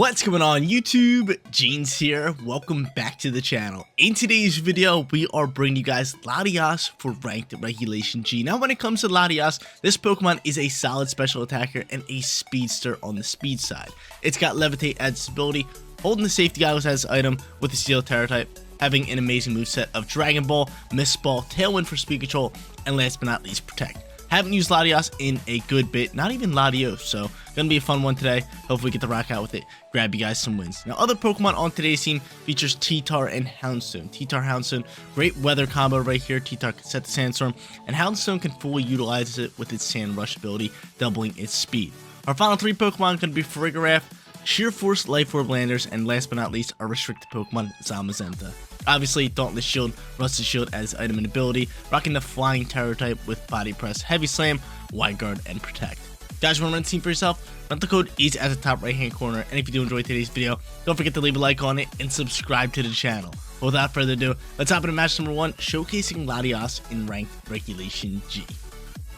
What's going on YouTube? Jeans here. Welcome back to the channel. In today's video, we are bringing you guys Latias for ranked regulation G. Now when it comes to Latias, this Pokemon is a solid special attacker and a speedster on the speed side. It's got Levitate as its ability, holding the safety goggles as its item with the Steel Terra type, having an amazing moveset of Dragon Ball, Mist Ball, Tailwind for speed control, and last but not least, Protect. Haven't used Latias in a good bit, not even Latios, so gonna be a fun one today. Hopefully get the rock out with it, grab you guys some wins. Now other Pokemon on today's team features T-Tar and Houndstone. T-Tar, Houndstone, great weather combo right here. T-Tar can set the Sandstorm, and Houndstone can fully utilize it with its Sand Rush ability, doubling its speed. Our final three Pokemon are gonna be Regirock, Sheer Force, Life Orb Landers, and last but not least, our restricted Pokemon, Zamazenta. Obviously, Dauntless Shield, Rusted Shield as item and ability, rocking the Flying Terror type with Body Press, Heavy Slam, Wide Guard, and Protect. Guys, you want to run the team for yourself? Run the code is at the top right hand corner, and if you do enjoy today's video, don't forget to leave a like on it and subscribe to the channel. But without further ado, let's hop into match number 1, showcasing Latias in ranked regulation G.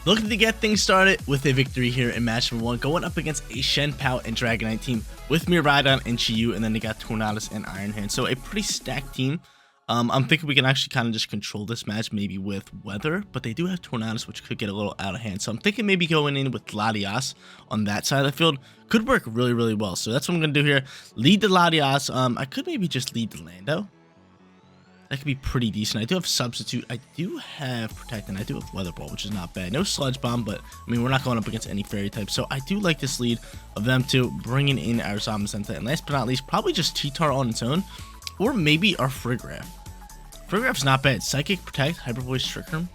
Looking to get things started with a victory here in match number 1, going up against a Shenpao and Dragonite team with Miraidon and Chiyu, and then they got Tornadus and Iron Hand. So a pretty stacked team. I'm thinking we can actually kind of just control this match maybe with weather, but they do have Tornadus, which could get a little out of hand. So I'm thinking maybe going in with Latias on that side of the field could work really, really well. So that's what I'm going to do here. Lead the Latias. I could maybe just lead the Lando. That could be pretty decent. I do have Substitute. I do have Protect, and I do have Weather Ball, which is not bad. No Sludge Bomb, but I mean, we're not going up against any Fairy type. So I do like this lead of them two, bringing in our Zamazenta. And last but not least, probably just T-Tar on its own, or maybe our Frigraph. Frigraph's not bad. Psychic, Protect, Hyper Voice, Trick Room.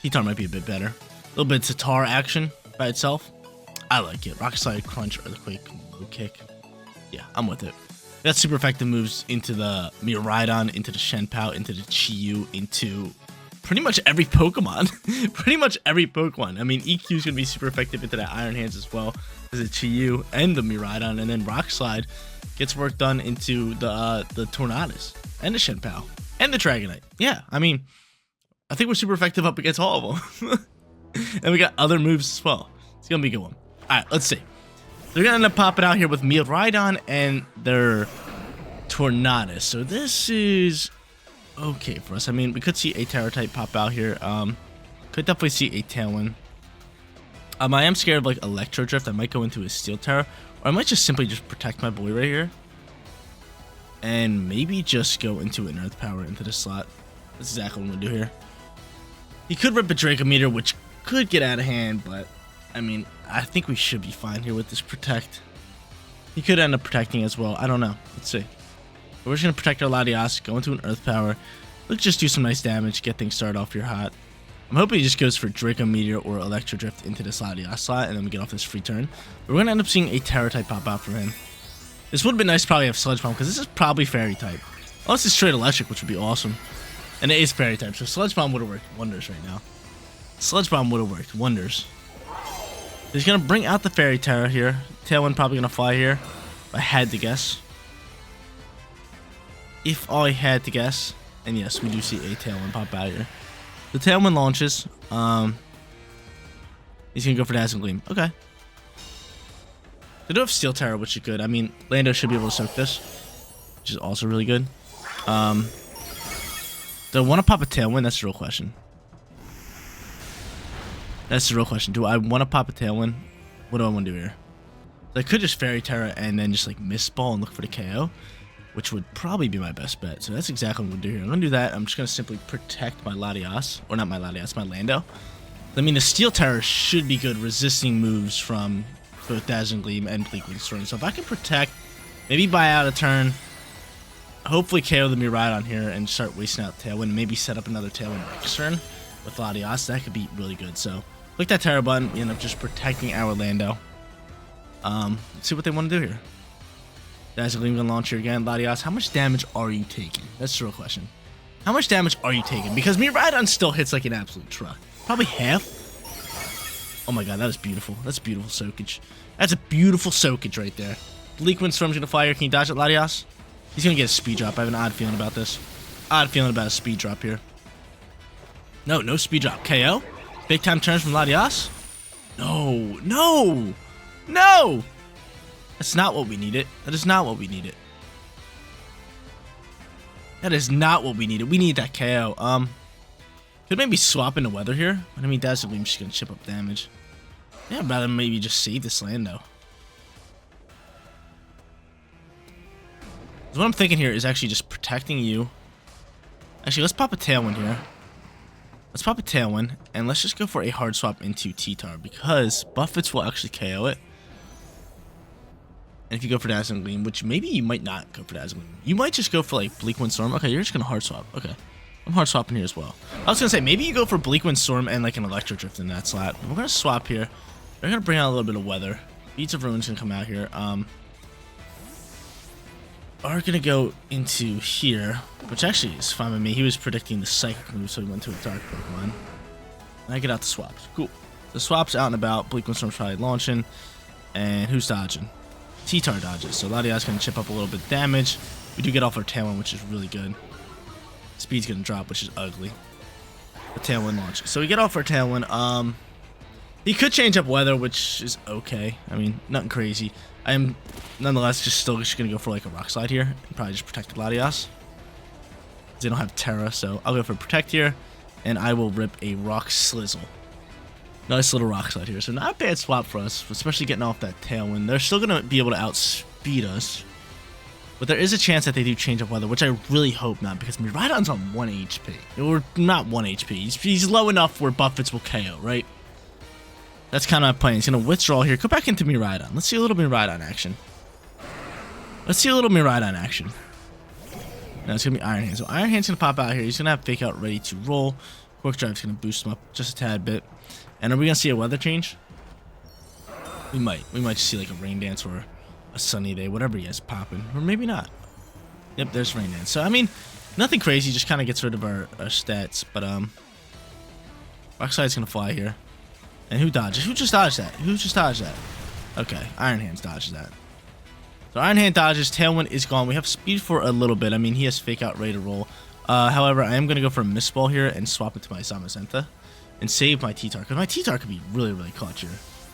T-Tar might be a bit better. A little bit of Tatar action by itself. I like it. Rock Slide, Crunch, Earthquake, Low Kick. Yeah, I'm with it. That's super effective moves into the Miraidon, into the Shenpao, into the Chiyu, into pretty much every Pokemon. Pretty much every Pokemon. I mean, EQ is going to be super effective into that Iron Hands as well as the Chiyu and the Miraidon. And then Rock Slide gets work done into the Tornadus and the Shenpao and the Dragonite. Yeah, I mean, I think we're super effective up against all of them. And we got other moves as well. It's going to be a good one. All right, let's see. They're going to end up popping out here with Miraidon and their Tornadus. So this is okay for us. I mean, we could see a Terra type pop out here. Could definitely see a Tailwind. I am scared of like Electro Drift. I might go into a Steel Terra, or I might just simply just protect my boy right here. And maybe just go into an Earth Power into the slot. That's exactly what I'm going to do here. He could rip a Dracometer, which could get out of hand, but I mean, I think we should be fine here with this Protect. He could end up protecting as well. I don't know. Let's see. But we're just going to protect our Latias, go into an Earth Power. Let's just do some nice damage, get things started off here hot. I'm hoping he just goes for Draco Meteor or Electro Drift into this Latias slot, and then we get off this free turn. But we're going to end up seeing a Terra type pop out from him. This would have been nice to probably have Sludge Bomb, because this is probably Fairy type. Unless it's straight Electric, which would be awesome. And it is Fairy type, so Sludge Bomb would have worked wonders right now. Sludge Bomb would have worked wonders. He's going to bring out the Fairy Terra here. Tailwind probably going to fly here. If I had to guess. If I had to guess. And yes, we do see a Tailwind pop out here. The Tailwind launches. He's going to go for Dazzling Gleam. Okay. They do have Steel Terra, which is good. I mean, Lando should be able to soak this, which is also really good. Do I want to pop a Tailwind? That's the real question. That's the real question. Do I want to pop a Tailwind? What do I want to do here? I could just Fairy Terra and then just like Mist Ball and look for the KO, which would probably be my best bet. So that's exactly what I'm going to do here. I'm going to do that. I'm just going to simply protect my Latias. Or not my Latias, my Lando. I mean, the Steel Terra should be good resisting moves from both Dazzling Gleam and Bleak Storm. So if I can protect, maybe buy out a turn, hopefully KO the Miraidon here and start wasting out Tailwind, maybe set up another Tailwind next turn with Latias, that could be really good. So click that Terra button, we end up just protecting our Lando. Let's see what they want to do here. Dazzling Gleam gonna launch here again. Latias, how much damage are you taking? That's the real question. How much damage are you taking? Because Miraidon still hits like an absolute truck. Probably half. Oh my god, that is beautiful. That's beautiful soakage. That's a beautiful soakage right there. Bleak Wind Storm's gonna fly here. Can you dodge it, Latias? He's gonna get a speed drop. I have an odd feeling about this. Odd feeling about a speed drop here. No, no speed drop. KO? Big time turns from Latias? No, no, no! That's not what we needed. That is not what we needed. That is not what we needed. We need that KO. Could maybe swap into weather here. But I mean, Dazzling Gleam's just gonna chip up damage. Yeah, I'd rather maybe just save this land though. What I'm thinking here is actually just protecting you. Actually, let's pop a Tailwind here. Let's pop a Tailwind, and let's just go for a hard swap into T-Tar, because Buffets will actually KO it. And if you go for Dazzling Gleam, which maybe you might not go for Dazzling Gleam. You might just go for like Bleak Wind Storm. Okay, you're just going to hard swap. Okay. I'm hard swapping here as well. I was going to say, maybe you go for Bleak Wind Storm and like an Electro Drift in that slot. We're going to swap here. We're going to bring out a little bit of weather. Beats of Ruin's going to come out here. Are going to go into here, which actually is fine with me. He was predicting the Psychic move, so he went to a Dark Pokemon. And I get out the swaps. Cool. The swaps out and about. Bleak Wind Storm's probably launching. And who's dodging? T-Tar dodges. So Latias going to chip up a little bit of damage. We do get off our Tailwind, which is really good. Speed's going to drop, which is ugly. The Tailwind launch. So we get off our Tailwind. He could change up weather, which is okay. I mean, nothing crazy. I am nonetheless just still just going to go for like a Rock Slide here. And probably just protect the Latias. They don't have Terra, so I'll go for Protect here. And I will rip a Rock Slizzle. Nice little Rock Slide here. So not a bad swap for us, especially getting off that Tailwind. They're still going to be able to outspeed us. But there is a chance that they do change up weather, which I really hope not, because Miraidon's on 1 HP. Or not 1 HP. He's low enough where Buffets will KO, right? That's kind of my plan. He's going to withdraw here. Go back into Miraidon. Let's see a little Miraidon action. Let's see a little Miraidon action. Now it's going to be Iron Hand. So Iron Hand's going to pop out here. He's going to have Fake Out ready to roll. Quick Drive's going to boost him up just a tad bit. And are we going to see a weather change? We might. We might just see like a Rain Dance or a sunny day, whatever he has popping. Or maybe not. Yep, there's Rain Dance. So, I mean, nothing crazy. Just kind of gets rid of our stats. But, Rock Slide's going to fly here. And who dodges? Who just dodged that? Who just dodged that? Okay, Iron Hands dodges that. So Iron Hand dodges. Tailwind is gone. We have speed for a little bit. I mean, he has Fake Out ready to roll. However, I am going to go for a Mist Ball here and swap it to my Zamazenta. And save my T-Tar. Because my T-Tar could be really, really clutch here.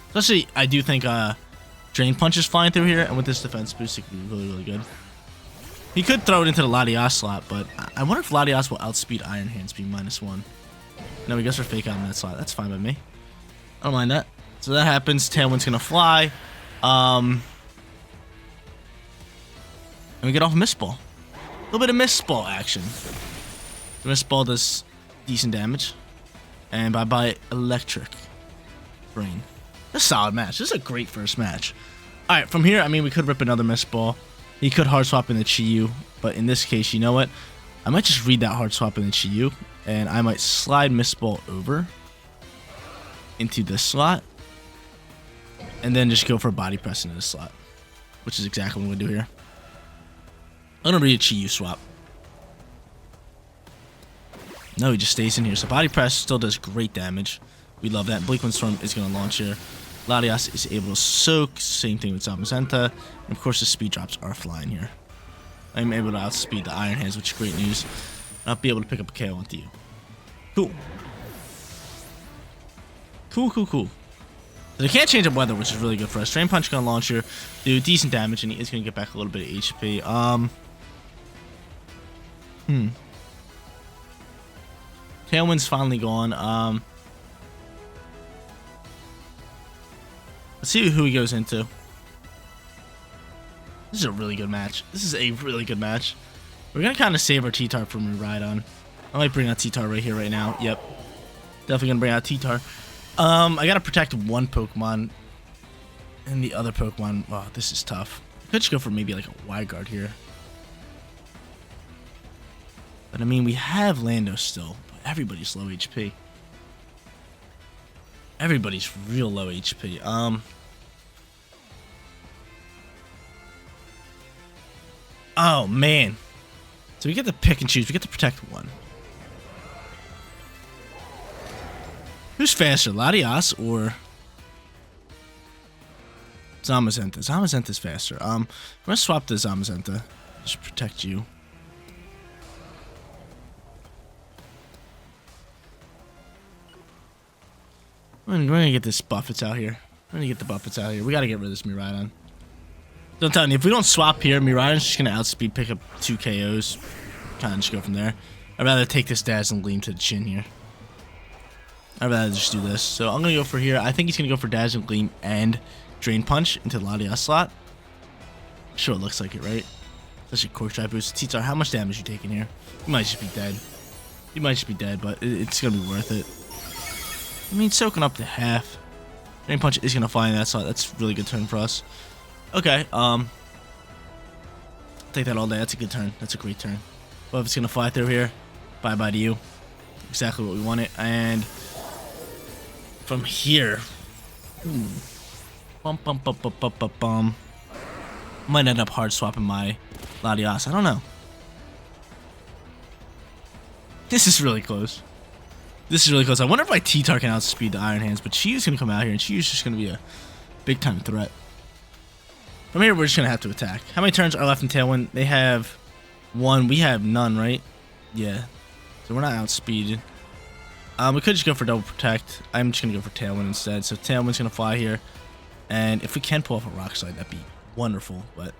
Especially, I do think Drain Punch is flying through here. And with this defense boost, it could be really, really good. He could throw it into the Latias slot. But I wonder if Latias will outspeed Iron Hands being -1. No, he goes for Fake Out in that slot. That's fine with me. I don't mind that. So that happens. Tailwind's going to fly. And we get off Mist Ball. A little bit of Mist Ball action. The Mist Ball does decent damage. And bye-bye Electric Brain. That's a solid match. This is a great first match. Alright, from here, I mean, we could rip another Mist Ball. He could hard swap in the Chi-Yu. But in this case, you know what? I might just read that hard swap in the Chi-Yu. And I might slide Mist Ball over into this slot. And then just go for a Body Press into this slot. Which is exactly what I'm going to do here. I'm going to read a Chi-Yu swap. No, he just stays in here. So Body Press still does great damage. We love that. Bleak Wind Storm is going to launch here. Latias is able to soak. Same thing with Zamazenta. And of course, the speed drops are flying here. I'm able to outspeed the Iron Hands, which is great news. I'll be able to pick up a KO onto you. Cool. Cool. So they can't change up weather, which is really good for us. Drain Punch going to launch here. Do decent damage, and he is going to get back a little bit of HP. Tailwind's finally gone. Let's see who he goes into. This is a really good match. We're going to kind of save our T-Tar for Miraidon. I might bring out T-Tar right here, right now. Yep. Definitely going to bring out T-Tar. I got to protect one Pokemon. And the other Pokemon, wow, this is tough. I could just go for maybe like a Wide Guard here. But I mean, we have Lando still. But everybody's low HP. Everybody's real low HP. Oh, man. So we get to pick and choose. We get to protect one. Who's faster, Latias or Zamazenta? Zamazenta's faster. I'm gonna swap the Zamazenta. Just protect you. We're gonna get this Buffets out here. We gotta get rid of this Miraidon. So I'm telling you, if we don't swap here, Miraidon's just gonna outspeed, pick up 2 KOs, kind of just go from there. I'd rather take this Dazzling Gleam to the chin here. I'd rather just do this. So I'm gonna go for here. I think he's gonna go for Dazzling Gleam and Drain Punch into the Latias slot. Sure, it looks like it, right? Such a Quick Drive boost. Titar, how much damage you taking here? You might just be dead. You might just be dead, but it's gonna be worth it. I mean, soaking up to half. Drain Punch is gonna fly in that slot. That's a really good turn for us. Okay, take that all day. That's a good turn. That's a great turn. Well, if it's gonna fly through here, bye-bye to you. Exactly what we wanted. And from here, might end up hard swapping my Latias. I don't know. This is really close. This is really close. I wonder if my Titar can outspeed the Iron Hands, but Chiyu's gonna come out here, and Chiyu's just gonna be a big time threat. From here, we're just gonna have to attack. How many turns are left in Tailwind? They have 1. We have none, right? Yeah. So we're not outspeeded. We could just go for Double Protect. I'm just gonna go for Tailwind instead. So Tailwind's gonna fly here, and if we can pull off a Rock Slide, that'd be wonderful. But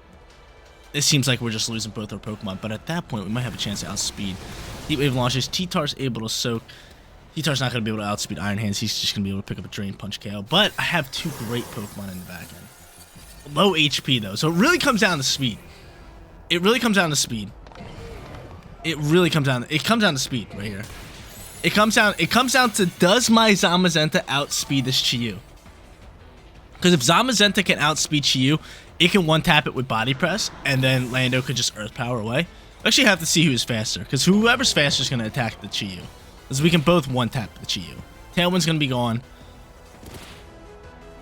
it seems like we're just losing both our Pokemon. But at that point, we might have a chance to outspeed. Heat Wave launches. Titar's able to soak. Titar's not gonna be able to outspeed Iron Hands. He's just gonna be able to pick up a Drain Punch KO. But I have 2 great Pokemon in the back end. Low HP though, so it really comes down to speed. It really comes down to speed. It really comes down. It comes down to speed right here. It comes down to, does my Zamazenta outspeed this Chiyu? Because if Zamazenta can outspeed Chiyu, it can one-tap it with Body Press, and then Lando could just Earth Power away. We actually have to see who's faster, because whoever's faster is going to attack the Chiyu. Because we can both one-tap the Chiyu. Tailwind's going to be gone.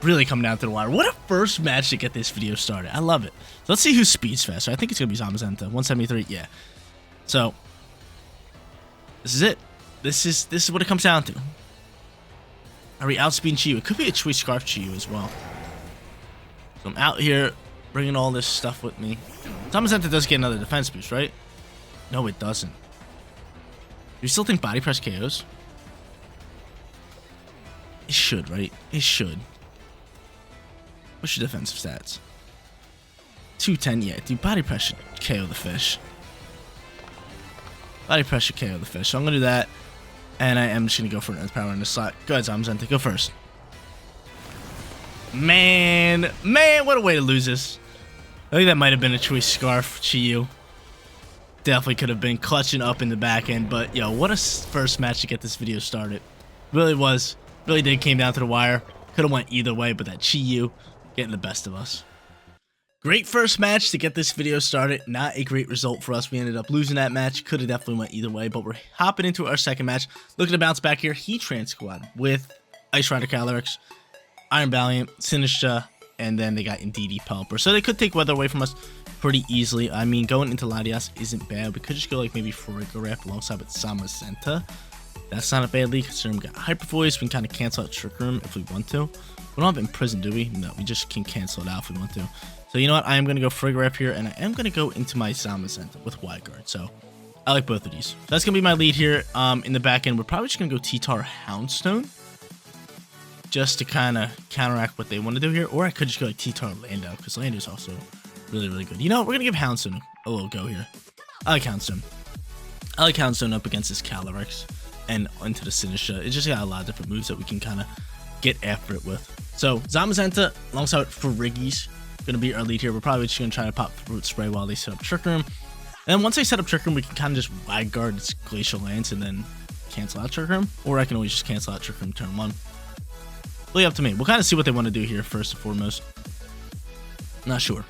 Really come down to the wire. What a first match to get this video started. I love it. So let's see who speeds faster. I think it's going to be Zamazenta. 173, yeah. So, this is it. This is what it comes down to. Are we outspeeding Chiyu? It could be a Choice Scarf Chiyu as well. So I'm out here bringing all this stuff with me. Zamazenta does get another defense boost, right? No, it doesn't. Do you still think Body Press KOs? It should, right? It should. What's your defensive stats? 210, yeah. Dude, Body Press should KO the fish. Body Press should KO the fish. So I'm going to do that. And I am just going to go for an Earth Power in the slot. Go ahead, Zamazenta. Go first. Man, what a way to lose this. I think that might have been a Choice Scarf Chiyu. Definitely could have been clutching up in the back end. But, yo, what a first match to get this video started. Really was. Really did came down to the wire. Could have went either way, but that Chiyu getting the best of us. Great first match to get this video started. Not a great result for us. We ended up losing that match. Could have definitely went either way, but we're hopping into our second match. Looking to bounce back here. Heatran squad with Ice Rider Calyrex, Iron Valiant, Sinistra, and then they got Indeedee Pelipper. So they could take weather away from us pretty easily. I mean, going into Latias isn't bad. We could just go like maybe Regirock alongside with Zamazenta. That's not a bad lead considering we got Hyper Voice. We can kind of cancel out Trick Room if we want to. We don't have Imprison, do we? No, we just can cancel it out if we want to. So you know what? I am going to go Frigorap here, and I am going to go into my Zamazenta with Wide Guard. So I like both of these. So that's going to be my lead here. In the back end, we're probably just going to go Titar Houndstone. Just to kind of counteract what they want to do here. Or I could just go like Titar Lando, because Lando's also really, really good. You know what? We're going to give Houndstone a little go here. I like Houndstone. I like Houndstone up against this Calyrex and into the Sinistra. It just got a lot of different moves that we can kind of get after it with. So Zamazenta alongside Friggy's gonna be our lead here. We're probably just gonna try to pop Root Spray while they set up Trick Room. And then once they set up Trick Room, we can kind of just Wide Guard its Glacial Lance and then cancel out Trick Room. Or I can always just cancel out Trick Room turn 1. Really up to me. We'll kind of see what they want to do here first and foremost. Not sure.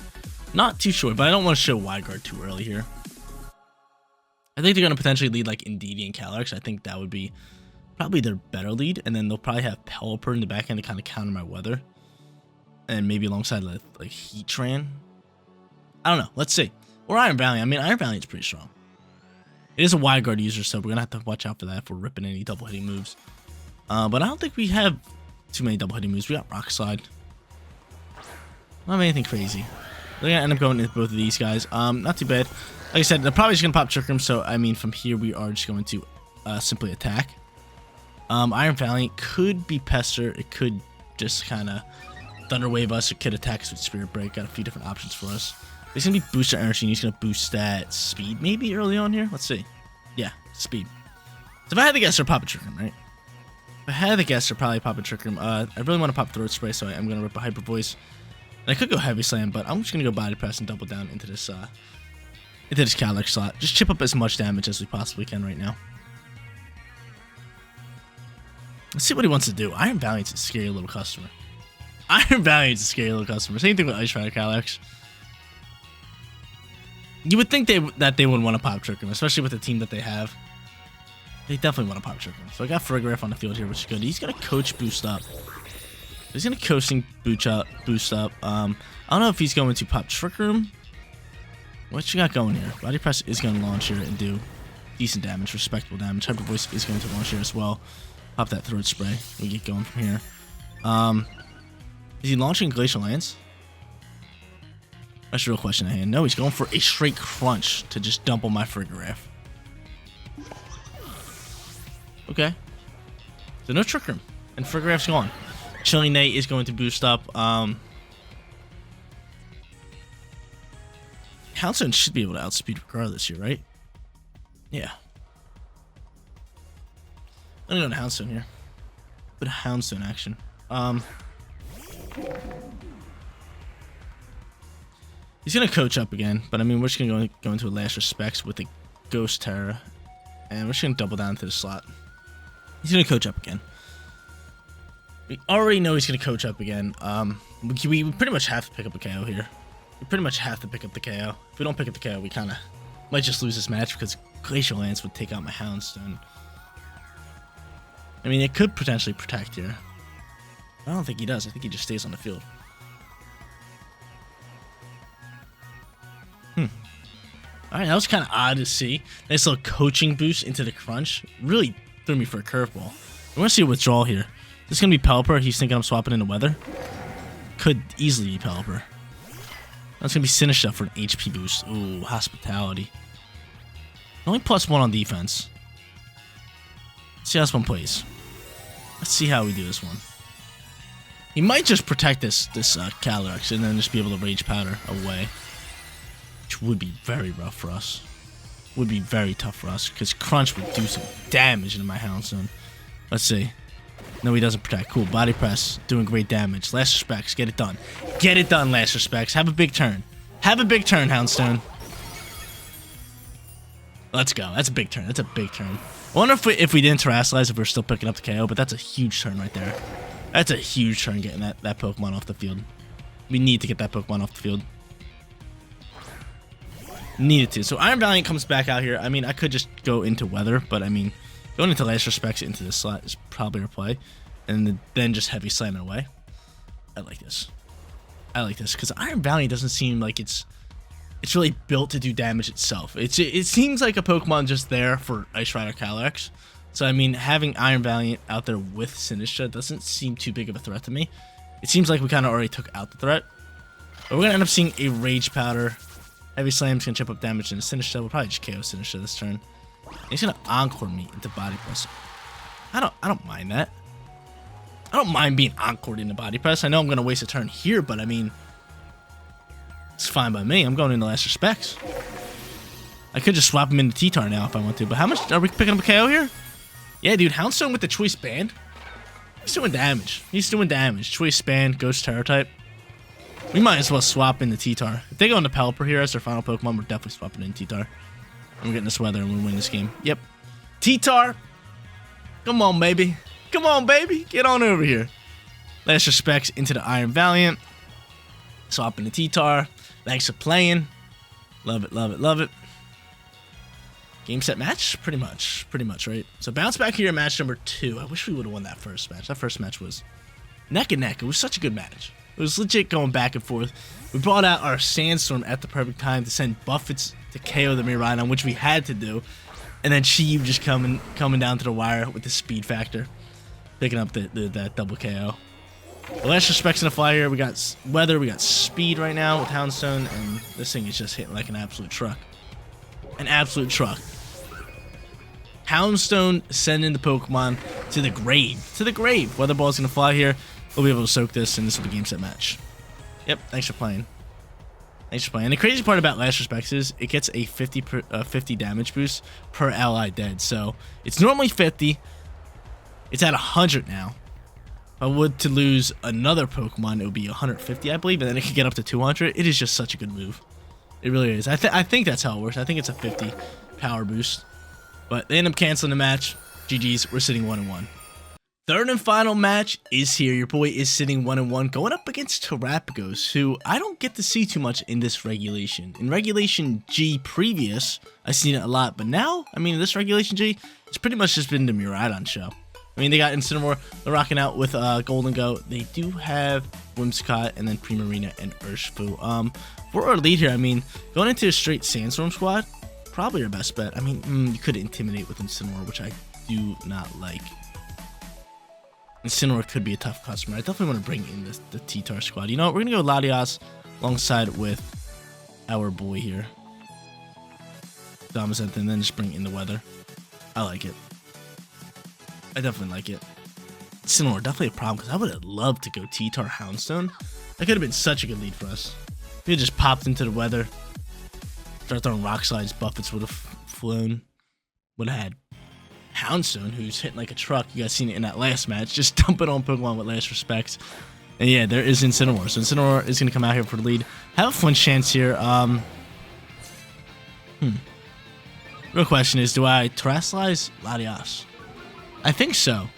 Not too sure, but I don't want to show Wide Guard too early here. I think they're going to potentially lead like Indeedee and Calyrex. I think that would be probably their better lead. And then they'll probably have Pelipper in the back end to kind of counter my weather. And maybe alongside like Heatran. I don't know. Let's see. Or Iron Valiant. I mean, Iron Valiant's pretty strong. It is a Wide Guard user, so we're going to have to watch out for that if we're ripping any double hitting moves. But I don't think we have too many double hitting moves. We got Rock Slide. Not anything crazy. We're going to end up going into both of these guys. Not too bad. Like I said, they're probably just going to pop Trick Room. So, I mean, from here, we are just going to simply attack. Iron Valiant could be Pester. It could just kind of Thunder Wave us or could attack us with Spirit Break. Got a few different options for us. He's going to be booster energy, and he's going to boost that speed maybe early on here. Let's see. Yeah, speed. So if I had to guess, they're Papa Trick Room, right? If I had to guess, they're probably Papa Trick Room. I really want to pop Throat Spray, so I'm going to rip a Hyper Voice. And I could go Heavy Slam, but I'm just going to go Body Press and double down into this Calyrex slot. Just chip up as much damage as we possibly can right now. Let's see what he wants to do. Iron Valiant's a scary little customer. Iron Valiant's a scary little customer. Same thing with Ice Rider Calyrex. You would think that they would want to pop Trick Room, especially with the team that they have. They definitely want to pop Trick Room. So I got Farigiraf on the field here, which is good. He's going to Coach Boost up. He's going to Coaching Boost up. I don't know if he's going to pop Trick Room. What you got going here? Body Press is going to launch here and do decent damage, respectable damage. Hyper Voice is going to launch here as well. Pop that Throat Spray. We get going from here. Is he launching Glacial Lance? That's the real question at hand. No, he's going for a straight Crunch to just dump on my Farigiraf. Okay. So no Trick Room. And Farigiraf's gone. Chilling Nate is going to boost up. Houndstone should be able to outspeed regardless here, right? Yeah. I'm gonna go to Houndstone here. Bit of Houndstone action. He's gonna Coach up again, but I mean, we're just gonna go into a Last Respects with the Ghost Terror, and we're just gonna double down to the slot. He's gonna Coach up again. We already know he's gonna Coach up again. We pretty much have to pick up a KO here. We pretty much have to pick up the KO. If we don't pick up the KO, we kind of might just lose this match because Glacial Lance would take out my Houndstone. I mean, it could potentially protect here. I don't think he does. I think he just stays on the field. Alright, that was kind of odd to see. Nice little coaching boost into the Crunch. Really threw me for a curveball. We're going to see a withdrawal here. This is going to be Pelipper. He's thinking I'm swapping into Weather. Could easily be Pelipper. That's going to be Sinister for an HP boost. Ooh, Hospitality. Only +1 on defense. Let's see how this one plays. Let's see how we do this one. He might just protect this Calyrex and then just be able to Rage Powder away. Which would be very rough for us. Would be very tough for us because Crunch would do some damage into my Houndstone. Let's see. No, he doesn't protect. Cool. Body Press. Doing great damage. Last Respects. Get it done. Get it done, Last Respects. Have a big turn. Have a big turn, Houndstone. Let's go. That's a big turn. That's a big turn. I wonder if we didn't Terrasilize, if we're still picking up the KO, but that's a huge turn right there. That's a huge turn getting that Pokemon off the field. We need to get that Pokemon off the field. Needed to. So Iron Valiant comes back out here. I mean, I could just go into Weather, but I mean, going into Last Respects into this slot is probably our play. And then just Heavy Slam it away. I like this. I like this because Iron Valiant doesn't seem like it's really built to do damage itself. It seems like a Pokemon just there for Ice Rider Calyrex. So I mean, having Iron Valiant out there with Sinistra doesn't seem too big of a threat to me. It seems like we kind of already took out the threat. But we're gonna end up seeing a Rage Powder. Heavy Slam's gonna chip up damage into Sinistra. We'll probably just KO Sinistra this turn. And he's gonna Encore me into Body Press. I don't mind that. I don't mind being Encored into Body Press. I know I'm gonna waste a turn here, but I mean, it's fine by me. I'm going into Last Respects. I could just swap him into T-Tar now if I want to. But how much are we picking up a KO here? Yeah, dude. Houndstone with the Choice Band. He's doing damage. He's doing damage. Choice Band, Ghost Terror type. We might as well swap into T-Tar. If they go into Pelipper here as their final Pokemon, we're definitely swapping in T-Tar. And we're getting this Weather and we'll win this game. Yep. T-Tar. Come on, baby. Come on, baby. Get on over here. Last Respects into the Iron Valiant. Swap into T-Tar. Thanks for playing. Love it, love it, love it. Game, set, match? Pretty much, right? So bounce back here in match number 2. I wish we would have won that first match. That first match was neck and neck. It was such a good match. It was legit going back and forth. We brought out our Sandstorm at the perfect time to send Buffets to KO the Miraidon, which we had to do. And then Sheev just coming down to the wire with the speed factor. Picking up that double KO. Last Respects in the fly here. We got Weather, we got Speed right now with Houndstone, and this thing is just hitting like an absolute truck. An absolute truck. Houndstone sending the Pokemon to the grave. To the grave. Weather Ball's going to fly here. We'll be able to soak this, and this will be game set match. Yep, thanks for playing. Thanks for playing. And the crazy part about Last Respects is it gets a 50 damage boost per ally dead. So it's normally 50. It's at 100 now. If I would to lose another Pokemon, it would be 150, I believe, and then it could get up to 200. It is just such a good move. It really is. I think that's how it works. I think it's a 50 power boost. But they end up canceling the match. GG's, we're sitting 1-1. Third and final match is here. Your boy is sitting 1-1, going up against Terapagos, who I don't get to see too much in this regulation. In Regulation G previous, I've seen it a lot, but now, I mean, in this Regulation G, it's pretty much just been the Miraidon show. I mean, they got Incineroar, they're rocking out with Golden Go. They do have Whimsicott and then Primarina and Urshifu. For our lead here, I mean, going into a straight Sandstorm squad, probably your best bet. I mean, you could Intimidate with Incineroar, which I do not like. Incineroar could be a tough customer. I definitely want to bring in the T-Tar squad. You know what? We're going to go Latias alongside with our boy here, Damazenta, and then just bring in the weather. I like it. I definitely like it. Incineroar, definitely a problem, because I would have loved to go T-Tar Houndstone. That could have been such a good lead for us. We just popped into the weather. Start throwing rock slides, Buffets would have flown. Would have had Houndstone, who's hitting like a truck. You guys seen it in that last match. Just dump it on Pokemon with Last Respects. And yeah, there is Incineroar. So Incineroar is going to come out here for the lead. Have a fun chance here. Real question is, do I Terrasilize Latias? I think so.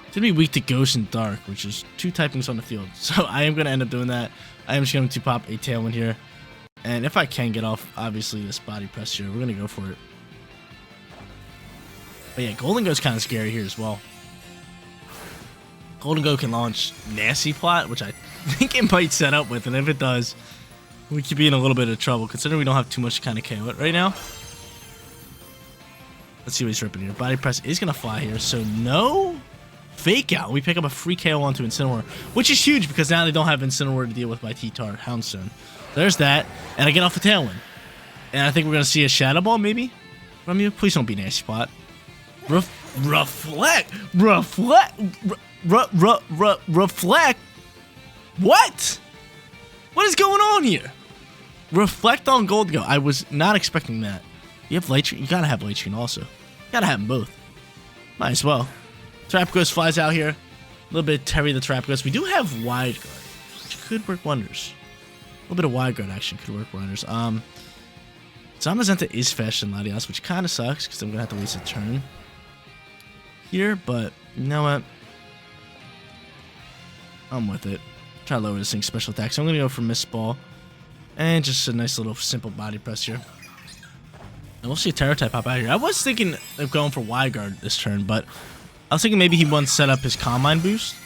It's going to be weak to Ghost and Dark, which is 2 typings on the field. So I am going to end up doing that. I am just going to pop a Tailwind here. And if I can get off, obviously, this body press here, we're going to go for it. But yeah, Golden Go's kind of scary here as well. Golden Go can launch Nasty Plot, which I think it might set up with. And if it does, we could be in a little bit of trouble, considering we don't have too much to kind of KO it right now. Let's see what he's ripping here. Body press is going to fly here, so no fake out. We pick up a free KO onto Incineroar, which is huge because now they don't have Incineroar to deal with my T-Tar Houndstone. There's that, and I get off a Tailwind. And I think we're going to see a Shadow Ball, maybe? From you? Please don't be Nasty Spot. Reflect! What? What is going on here? Reflect on Gold Go. I was not expecting that. You have Light Screen? You gotta have Light Screen also. You gotta have them both. Might as well. Trapghost flies out here. A little bit of Terry the Trapghost. We do have Wide Guard, which could work wonders. A little bit of Wide Guard action could work wonders. Zamazenta is faster than Latias, which kind of sucks because I'm gonna have to waste a turn here, but you know what? I'm with it. Try to lower this thing's special attack. So I'm gonna go for Mist Ball. And just a nice little simple body press here. And we'll see a Terror type pop out here. I was thinking of going for Wide Guard this turn, but I was thinking maybe he wants to set up his Combine boost.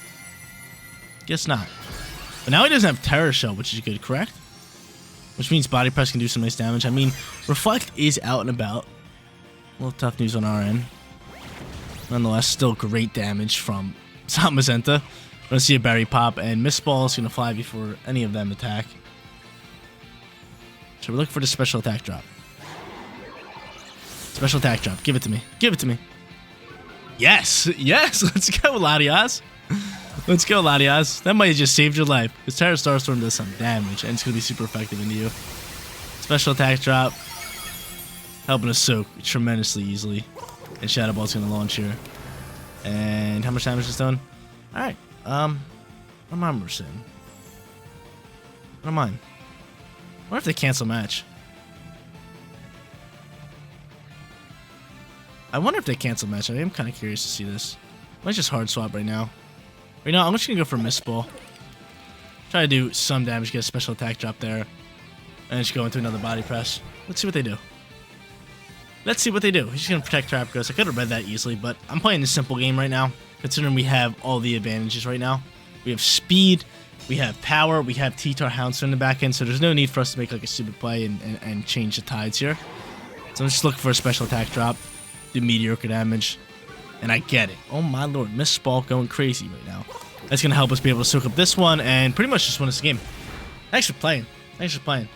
Guess not. But now he doesn't have Terror Shell, which is good, correct? Which means Body Press can do some nice damage. I mean, Reflect is out and about. A little tough news on our end. Nonetheless, still great damage from Zamazenta. We're going to see a Berry Pop, and Mist Ball is going to fly before any of them attack. So we're looking for the special attack drop. Special attack drop. Give it to me. Give it to me. Yes. Yes. Let's go, Latias. Let's go, Latias. That might have just saved your life. Because Terra Starstorm does some damage, and it's going to be super effective into you. Special attack drop. Helping us soak tremendously easily. And Shadow Ball's going to launch here. And how much damage is done? Alright. What am I saying? What am I? What if they cancel match? I wonder if they cancel match. I am kind of curious to see this. Let's just hard swap right now. Right now, I'm just going to go for Mist Ball. Try to do some damage, get a special attack drop there. And just go into another body press. Let's see what they do. Let's see what they do. He's just going to protect Trapghost. I could have read that easily, but I'm playing this simple game right now, considering we have all the advantages right now. We have speed, we have power, we have T-Tar Houndstone in the back end, so there's no need for us to make like a stupid play and change the tides here. So I'm just looking for a special attack drop, do mediocre damage, and I get it. Oh my lord, Mist Ball going crazy right now. That's going to help us be able to soak up this one and pretty much just win us the game. Thanks for playing. Thanks for playing.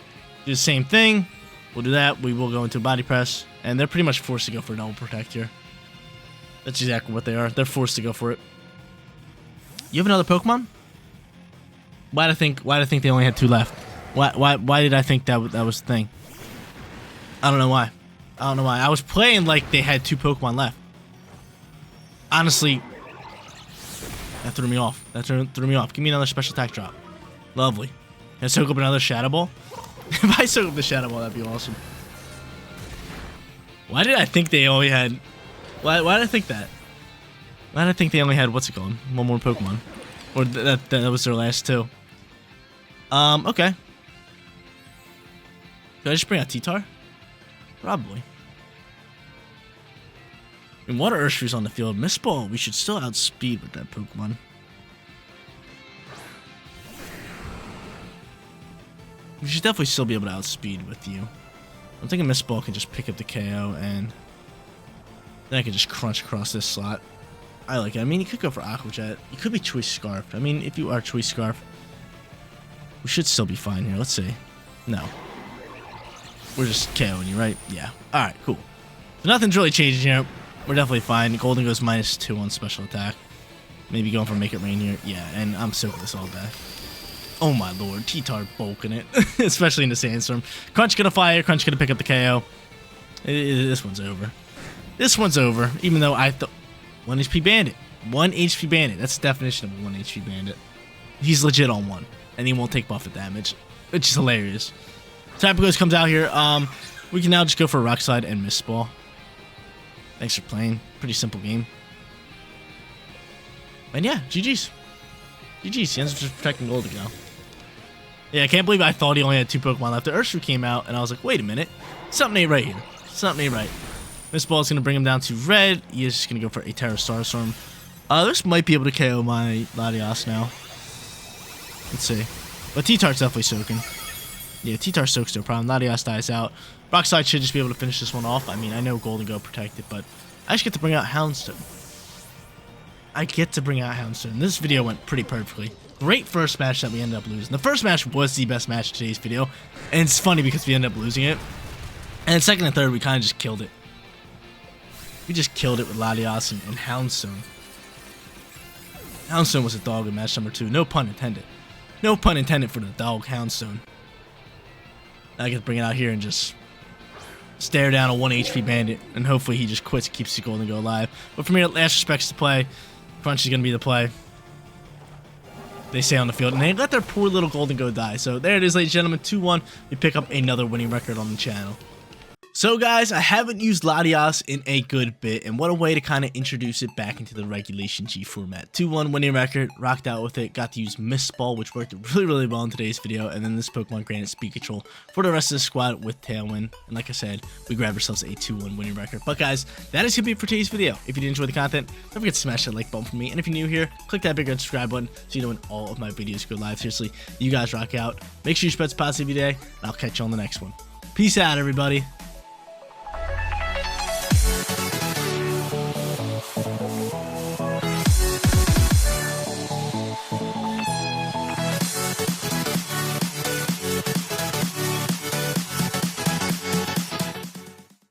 Do the same thing. We'll do that. We will go into body press, and they're pretty much forced to go for a double protect here. That's exactly what they are. They're forced to go for it. You have another Pokemon? Why did I think they only had 2 left? Why did I think that was the thing? I don't know why. I was playing like they had 2 Pokemon left. Honestly, that threw me off. Threw me off. Give me another special attack drop. Lovely. Can I soak up another Shadow Ball? If I soak up the Shadow Ball, that'd be awesome. Why did I think they only had... Why did I think that? Why did I think they only had, what's it called? 1 more Pokemon. Or that was their last 2. Okay. Did I just bring out T-Tar? Probably. And Water Urshifu's on the field. Miss Ball, we should still outspeed with that Pokemon. We should definitely still be able to outspeed with you. I'm thinking Miss Ball can just pick up the KO, and then I can just crunch across this slot. I like it. I mean, you could go for Aqua Jet. You could be Choice Scarf. I mean, if you are Choice Scarf, we should still be fine here. Let's see. No. We're just KOing you, right? Yeah. Alright, cool. So nothing's really changing here. We're definitely fine. Golden goes -2 on special attack. Maybe going for Make It Rain here. Yeah, and I'm soaking this all day. Oh my lord. T-Tar bulking it. Especially in the Sandstorm. Crunch gonna fire. Crunch gonna pick up the KO. This one's over. This one's over. Even though I thought... 1 HP Bandit. 1 HP Bandit. That's the definition of a 1 HP Bandit. He's legit on 1. And he won't take buffet damage. Which is hilarious. Tapagos comes out here. We can now just go for a Rock Slide and Miss Ball. Thanks for playing. Pretty simple game. And yeah, GG's. GG's. He ends up just protecting Ludicolo. Yeah, I can't believe I thought he only had 2 Pokemon left. The Urshifu came out, and I was like, wait a minute. Something ain't right here. Something ain't right. Miss Ball is going to bring him down to red. He is just going to go for a Terra Starstorm. This might be able to KO my Latias now. Let's see. But T-Tar's definitely soaking. Yeah, T-Tar soaks no problem. Latias dies out. Rock Slide should just be able to finish this one off. I mean, I know Golden Go protected, but I just get to bring out Houndstone. This video went pretty perfectly. Great first match that we ended up losing. The first match was the best match of today's video. And it's funny because we ended up losing it. And then second and third, we kind of just killed it. We just killed it with Latias and Houndstone. Houndstone was a dog in match number 2. No pun intended. No pun intended for the dog Houndstone. I get to bring it out here and just stare down a 1 HP Bandit, and hopefully he just quits and keeps the Golden Go alive. But for me, last respects to play. Crunch is going to be the play. They stay on the field, and they let their poor little Golden Go die. So there it is, ladies and gentlemen, 2-1. We pick up another winning record on the channel. So guys, I haven't used Latias in a good bit, and what a way to kind of introduce it back into the Regulation G format. 2-1 winning record, rocked out with it, got to use Miss Ball, which worked really well in today's video, and then this Pokemon granted speed control for the rest of the squad with Tailwind, and like I said, we grabbed ourselves a 2-1 winning record. But guys, that is going to be it for today's video. If you did enjoy the content, don't forget to smash that like button for me, and if you're new here, click that big red subscribe button so you know when all of my videos go live. Seriously, you guys rock out. Make sure you spread some positivity today, and I'll catch you on the next one. Peace out, everybody.